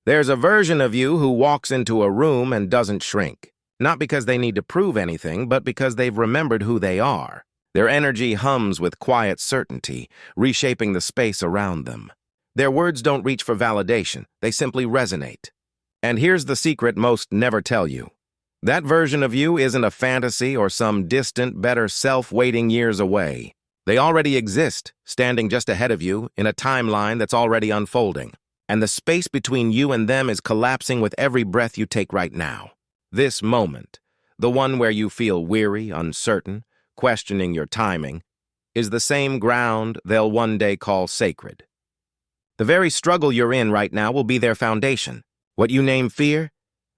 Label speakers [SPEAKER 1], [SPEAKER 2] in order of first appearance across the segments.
[SPEAKER 1] There's a version of you who walks into a room and doesn't shrink, not because they need to prove anything, but because they've remembered who they are. Their energy hums with quiet certainty, reshaping the space around them. Their words don't reach for validation, they simply resonate. And here's the secret most never tell you. That version of you isn't a fantasy or some distant, better self waiting years away. They already exist, standing just ahead of you in a timeline that's already unfolding. And the space between you and them is collapsing with every breath you take right now. This moment, the one where you feel weary, uncertain, questioning your timing, is the same ground they'll one day call sacred. The very struggle you're in right now will be their foundation. What you name fear,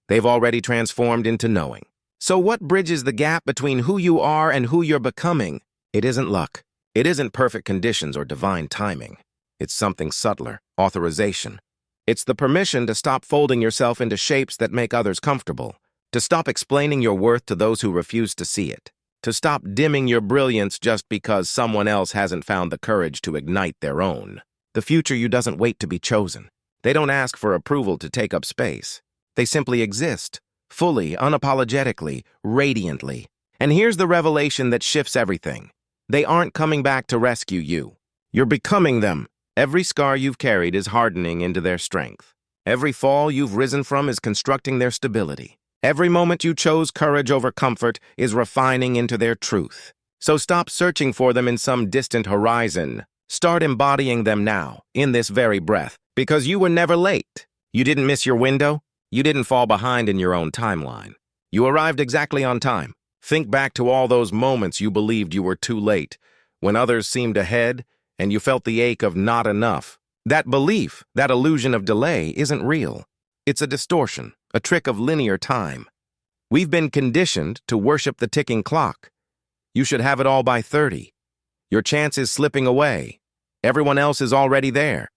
[SPEAKER 1] they've already transformed into knowing. So what bridges the gap between who you are and who you're becoming? It isn't luck. It isn't perfect conditions or divine timing. It's something subtler, authorization. It's the permission to stop folding yourself into shapes that make others comfortable, to stop explaining your worth to those who refuse to see it, to stop dimming your brilliance just because someone else hasn't found the courage to ignite their own. The future you doesn't wait to be chosen. They don't ask for approval to take up space. They simply exist, fully, unapologetically, radiantly. And here's the revelation that shifts everything. They aren't coming back to rescue you. You're becoming them. Every scar you've carried is hardening into their strength. Every fall you've risen from is constructing their stability. Every moment you chose courage over comfort is refining into their truth. So stop searching for them in some distant horizon. Start embodying them now, in this very breath, because you were never late. You didn't miss your window. You didn't fall behind in your own timeline. You arrived exactly on time. Think back to all those moments you believed you were too late, when others seemed ahead, and you felt the ache of not enough. That belief, that illusion of delay, isn't real. It's a distortion, a trick of linear time. We've been conditioned to worship the ticking clock. You should have it all by 30. Your chance is slipping away. Everyone else is already there.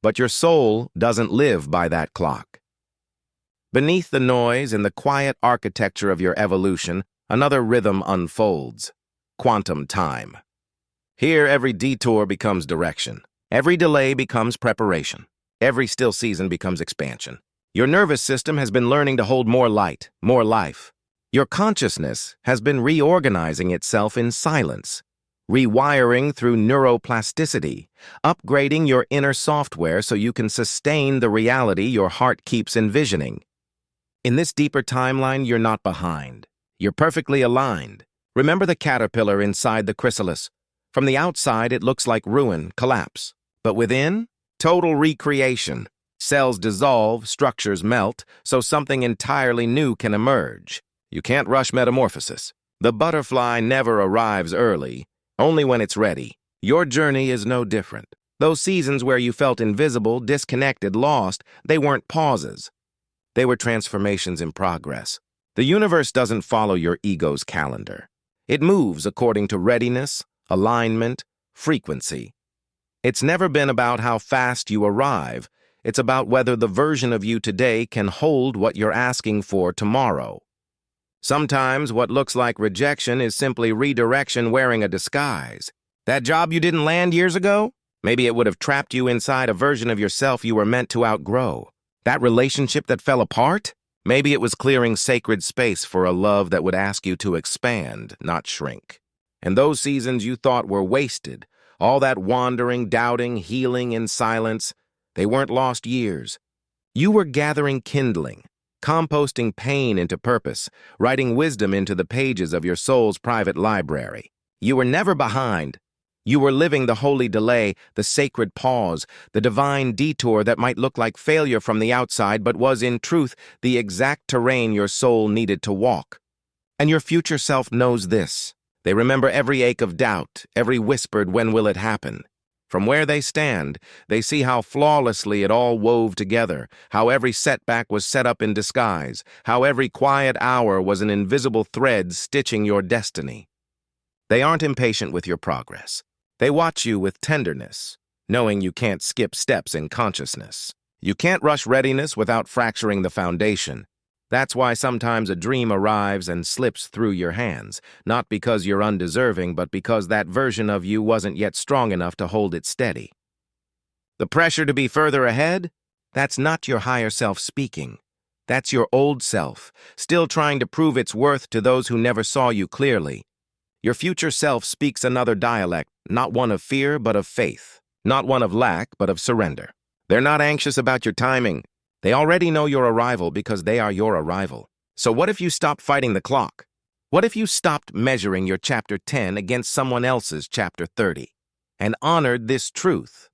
[SPEAKER 1] But your soul doesn't live by that clock. Beneath the noise and the quiet architecture of your evolution, another rhythm unfolds: quantum time. Here, every detour becomes direction. Every delay becomes preparation. Every still season becomes expansion. Your nervous system has been learning to hold more light, more life. Your consciousness has been reorganizing itself in silence, rewiring through neuroplasticity, upgrading your inner software so you can sustain the reality your heart keeps envisioning. In this deeper timeline, you're not behind. You're perfectly aligned. Remember the caterpillar inside the chrysalis. From the outside, it looks like ruin, collapse. But within, total recreation. Cells dissolve, structures melt, so something entirely new can emerge. You can't rush metamorphosis. The butterfly never arrives early, only when it's ready. Your journey is no different. Those seasons where you felt invisible, disconnected, lost, they weren't pauses. They were transformations in progress. The universe doesn't follow your ego's calendar. It moves according to readiness, alignment, frequency. It's never been about how fast you arrive. It's about whether the version of you today can hold what you're asking for tomorrow. Sometimes what looks like rejection is simply redirection wearing a disguise. That job you didn't land years ago? Maybe it would have trapped you inside a version of yourself you were meant to outgrow. That relationship that fell apart? Maybe it was clearing sacred space for a love that would ask you to expand, not shrink. And those seasons you thought were wasted, all that wandering, doubting, healing in silence, they weren't lost years. You were gathering kindling, composting pain into purpose, writing wisdom into the pages of your soul's private library. You were never behind. You were living the holy delay, the sacred pause, the divine detour that might look like failure from the outside but was, in truth, the exact terrain your soul needed to walk. And your future self knows this. They remember every ache of doubt, every whispered "when will it happen?" From where they stand, they see how flawlessly it all wove together, how every setback was set up in disguise, how every quiet hour was an invisible thread stitching your destiny. They aren't impatient with your progress. They watch you with tenderness, knowing you can't skip steps in consciousness. You can't rush readiness without fracturing the foundation. That's why sometimes a dream arrives and slips through your hands, not because you're undeserving, but because that version of you wasn't yet strong enough to hold it steady. The pressure to be further ahead? That's not your higher self speaking. That's your old self, still trying to prove its worth to those who never saw you clearly. Your future self speaks another dialect, not one of fear, but of faith. Not one of lack, but of surrender. They're not anxious about your timing. They already know your arrival because they are your arrival. So what if you stopped fighting the clock? What if you stopped measuring your chapter 10 against someone else's chapter 30 and honored this truth?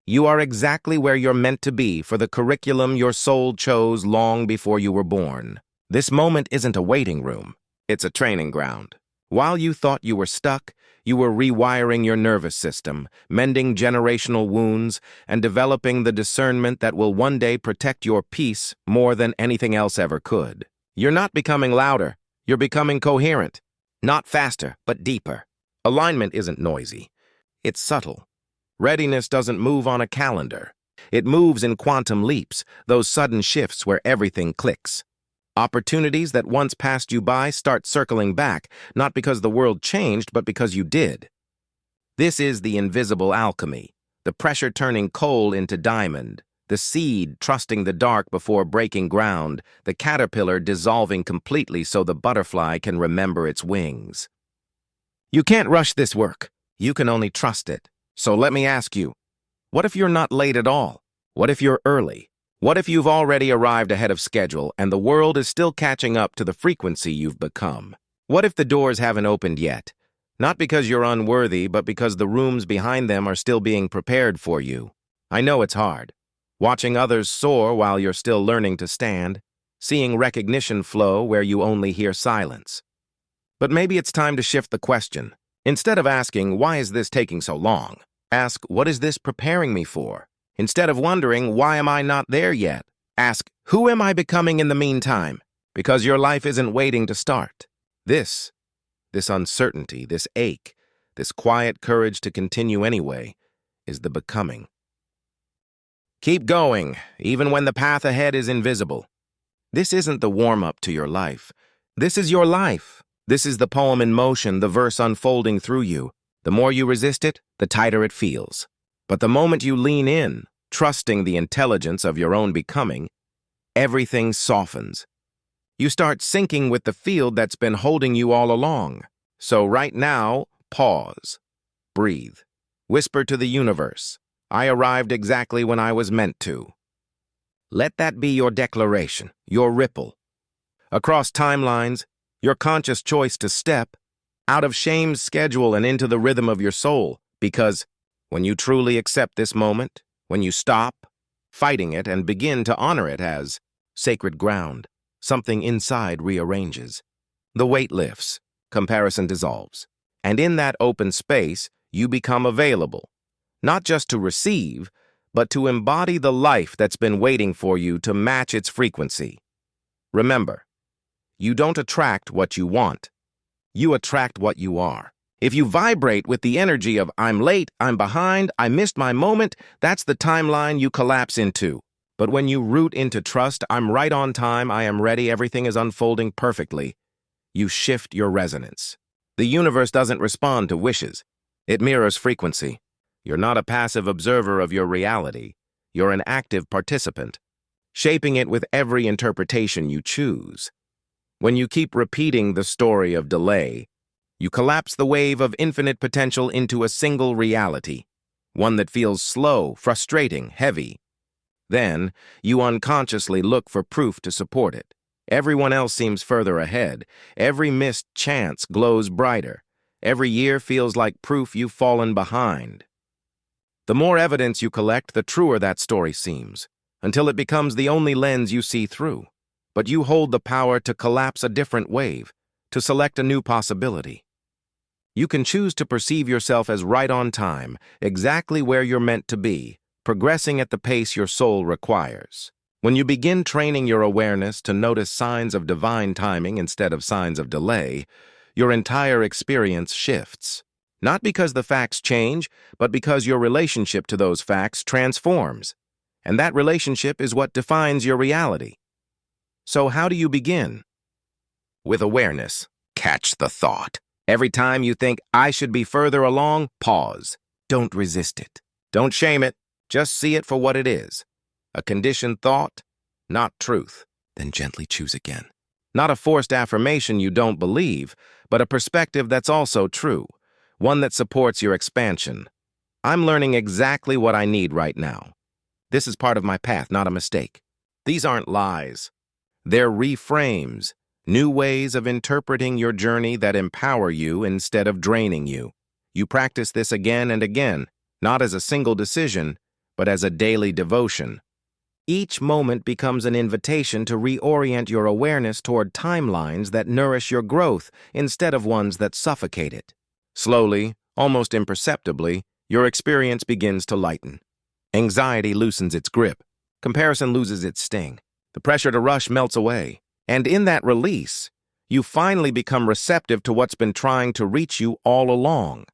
[SPEAKER 1] You are exactly where you're meant to be for the curriculum your soul chose long before you were born. This moment isn't a waiting room. It's a training ground. While you thought you were stuck, you were rewiring your nervous system, mending generational wounds, and developing the discernment that will one day protect your peace more than anything else ever could. You're not becoming louder. You're becoming coherent. Not faster, but deeper. Alignment isn't noisy. It's subtle. Readiness doesn't move on a calendar. It moves in quantum leaps, those sudden shifts where everything clicks. Opportunities that once passed you by start circling back, not because the world changed, but because you did. This is the invisible alchemy, the pressure turning coal into diamond, the seed trusting the dark before breaking ground, the caterpillar dissolving completely so the butterfly can remember its wings. You can't rush this work. You can only trust it. So let me ask you, what if you're not late at all? What if you're early? What if you've already arrived ahead of schedule and the world is still catching up to the frequency you've become? What if the doors haven't opened yet? Not because you're unworthy, but because the rooms behind them are still being prepared for you. I know it's hard. Watching others soar while you're still learning to stand, seeing recognition flow where you only hear silence. But maybe it's time to shift the question. Instead of asking, why is this taking so long? Ask, what is this preparing me for? Instead of wondering, why am I not there yet? Ask, who am I becoming in the meantime? Because your life isn't waiting to start. This uncertainty, this ache, this quiet courage to continue anyway, is the becoming. Keep going, even when the path ahead is invisible. This isn't the warm-up to your life. This is your life. This is the poem in motion, the verse unfolding through you. The more you resist it, the tighter it feels. But the moment you lean in, trusting the intelligence of your own becoming, everything softens. You start syncing with the field that's been holding you all along. So right now, pause. Breathe. Whisper to the universe, I arrived exactly when I was meant to. Let that be your declaration, your ripple. Across timelines, your conscious choice to step out of shame's schedule and into the rhythm of your soul, because when you truly accept this moment, when you stop fighting it and begin to honor it as sacred ground, something inside rearranges. The weight lifts, comparison dissolves, and in that open space, you become available, not just to receive, but to embody the life that's been waiting for you to match its frequency. Remember, you don't attract what you want. You attract what you are. If you vibrate with the energy of I'm late, I'm behind, I missed my moment, that's the timeline you collapse into. But when you root into trust, I'm right on time, I am ready, everything is unfolding perfectly, you shift your resonance. The universe doesn't respond to wishes. It mirrors frequency. You're not a passive observer of your reality. You're an active participant, shaping it with every interpretation you choose. When you keep repeating the story of delay, you collapse the wave of infinite potential into a single reality, one that feels slow, frustrating, heavy. Then, you unconsciously look for proof to support it. Everyone else seems further ahead. Every missed chance glows brighter. Every year feels like proof you've fallen behind. The more evidence you collect, the truer that story seems, until it becomes the only lens you see through. But you hold the power to collapse a different wave, to select a new possibility. You can choose to perceive yourself as right on time, exactly where you're meant to be, progressing at the pace your soul requires. When you begin training your awareness to notice signs of divine timing instead of signs of delay, your entire experience shifts. Not because the facts change, but because your relationship to those facts transforms. And that relationship is what defines your reality. So how do you begin? With awareness. Catch the thought. Every time you think, I should be further along, pause. Don't resist it. Don't shame it. Just see it for what it is. A conditioned thought, not truth. Then gently choose again. Not a forced affirmation you don't believe, but a perspective that's also true, one that supports your expansion. I'm learning exactly what I need right now. This is part of my path, not a mistake. These aren't lies. They're reframes, new ways of interpreting your journey that empower you instead of draining you. You practice this again and again, not as a single decision, but as a daily devotion. Each moment becomes an invitation to reorient your awareness toward timelines that nourish your growth instead of ones that suffocate it. Slowly, almost imperceptibly, your experience begins to lighten. Anxiety loosens its grip. Comparison loses its sting. The pressure to rush melts away. And in that release, you finally become receptive to what's been trying to reach you all along.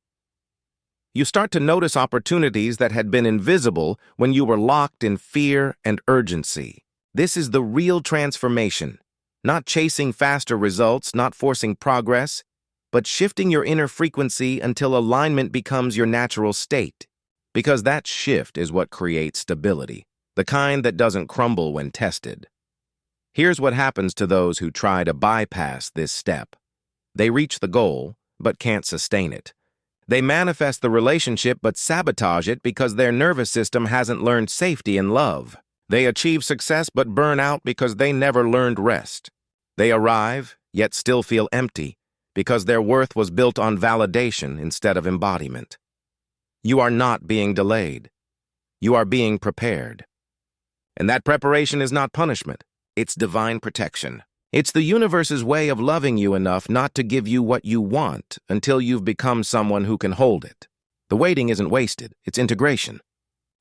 [SPEAKER 1] You start to notice opportunities that had been invisible when you were locked in fear and urgency. This is the real transformation, not chasing faster results, not forcing progress, but shifting your inner frequency until alignment becomes your natural state. Because that shift is what creates stability, the kind that doesn't crumble when tested. Here's what happens to those who try to bypass this step. They reach the goal, but can't sustain it. They manifest the relationship but sabotage it because their nervous system hasn't learned safety and love. They achieve success but burn out because they never learned rest. They arrive, yet still feel empty, because their worth was built on validation instead of embodiment. You are not being delayed. You are being prepared. And that preparation is not punishment. It's divine protection. It's the universe's way of loving you enough not to give you what you want until you've become someone who can hold it. The waiting isn't wasted, it's integration.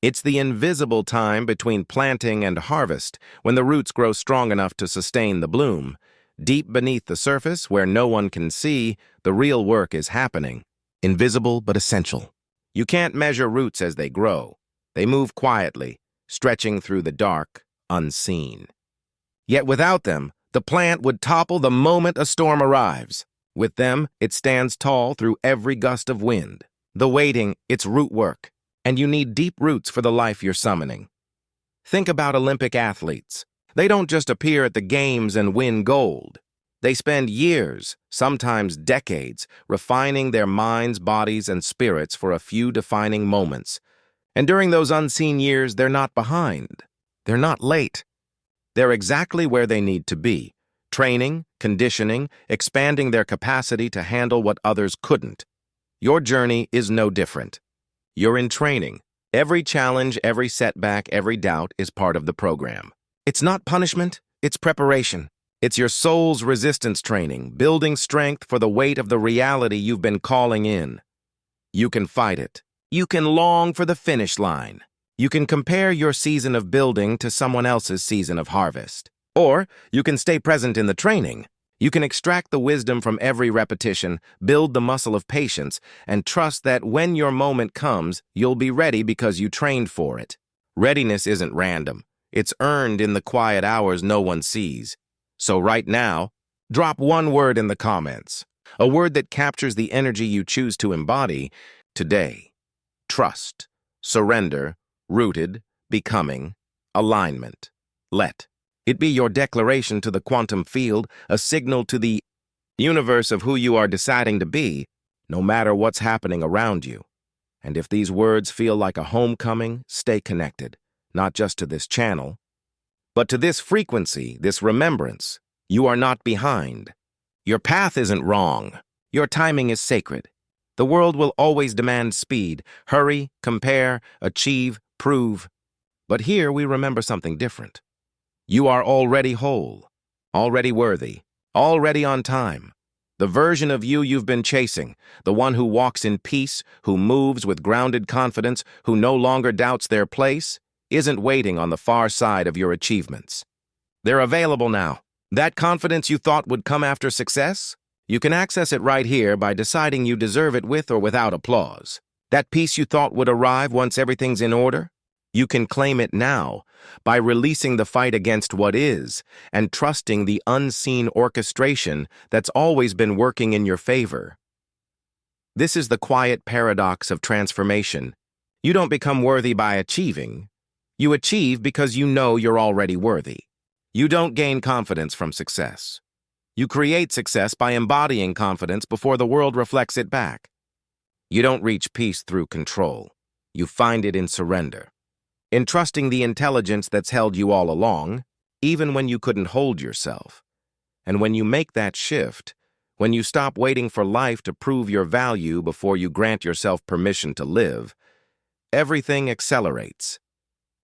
[SPEAKER 1] It's the invisible time between planting and harvest, when the roots grow strong enough to sustain the bloom. Deep beneath the surface, where no one can see, the real work is happening. Invisible but essential. You can't measure roots as they grow. They move quietly, stretching through the dark, unseen. Yet without them, the plant would topple the moment a storm arrives. With them, it stands tall through every gust of wind. The waiting, it's root work, and you need deep roots for the life you're summoning. Think about Olympic athletes. They don't just appear at the games and win gold. They spend years, sometimes decades, refining their minds, bodies, and spirits for a few defining moments. And during those unseen years, they're not behind. They're not late. They're exactly where they need to be, training, conditioning, expanding their capacity to handle what others couldn't. Your journey is no different. You're in training. Every challenge, every setback, every doubt is part of the program. It's not punishment, it's preparation. It's your soul's resistance training, building strength for the weight of the reality you've been calling in. You can fight it. You can long for the finish line. You can compare your season of building to someone else's season of harvest. Or you can stay present in the training. You can extract the wisdom from every repetition, build the muscle of patience, and trust that when your moment comes, you'll be ready because you trained for it. Readiness isn't random. It's earned in the quiet hours no one sees. So right now, drop one word in the comments. A word that captures the energy you choose to embody today. Trust, surrender, rooted, becoming, alignment. Let it be your declaration to the quantum field, a signal to the universe of who you are deciding to be, no matter what's happening around you. And if these words feel like a homecoming, stay connected, not just to this channel, but to this frequency, this remembrance. You are not behind. Your path isn't wrong. Your timing is sacred. The world will always demand speed, hurry, compare, achieve, prove. But here we remember something different. You are already whole, already worthy, already on time. The version of you you've been chasing, the one who walks in peace, who moves with grounded confidence, who no longer doubts their place, isn't waiting on the far side of your achievements. They're available now. That confidence you thought would come after success? You can access it right here by deciding you deserve it with or without applause. That peace you thought would arrive once everything's in order? You can claim it now by releasing the fight against what is and trusting the unseen orchestration that's always been working in your favor. This is the quiet paradox of transformation. You don't become worthy by achieving. You achieve because you know you're already worthy. You don't gain confidence from success. You create success by embodying confidence before the world reflects it back. You don't reach peace through control. You find it in surrender. In trusting the intelligence that's held you all along, even when you couldn't hold yourself. And when you make that shift, when you stop waiting for life to prove your value before you grant yourself permission to live, everything accelerates.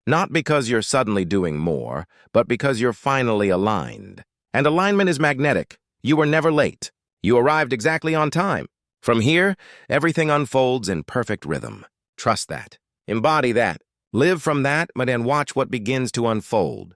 [SPEAKER 1] Not because you're suddenly doing more, but because you're finally aligned. And alignment is magnetic. You were never late. You arrived exactly on time. From here, everything unfolds in perfect rhythm. Trust that. Embody that. Live from that, but then watch what begins to unfold.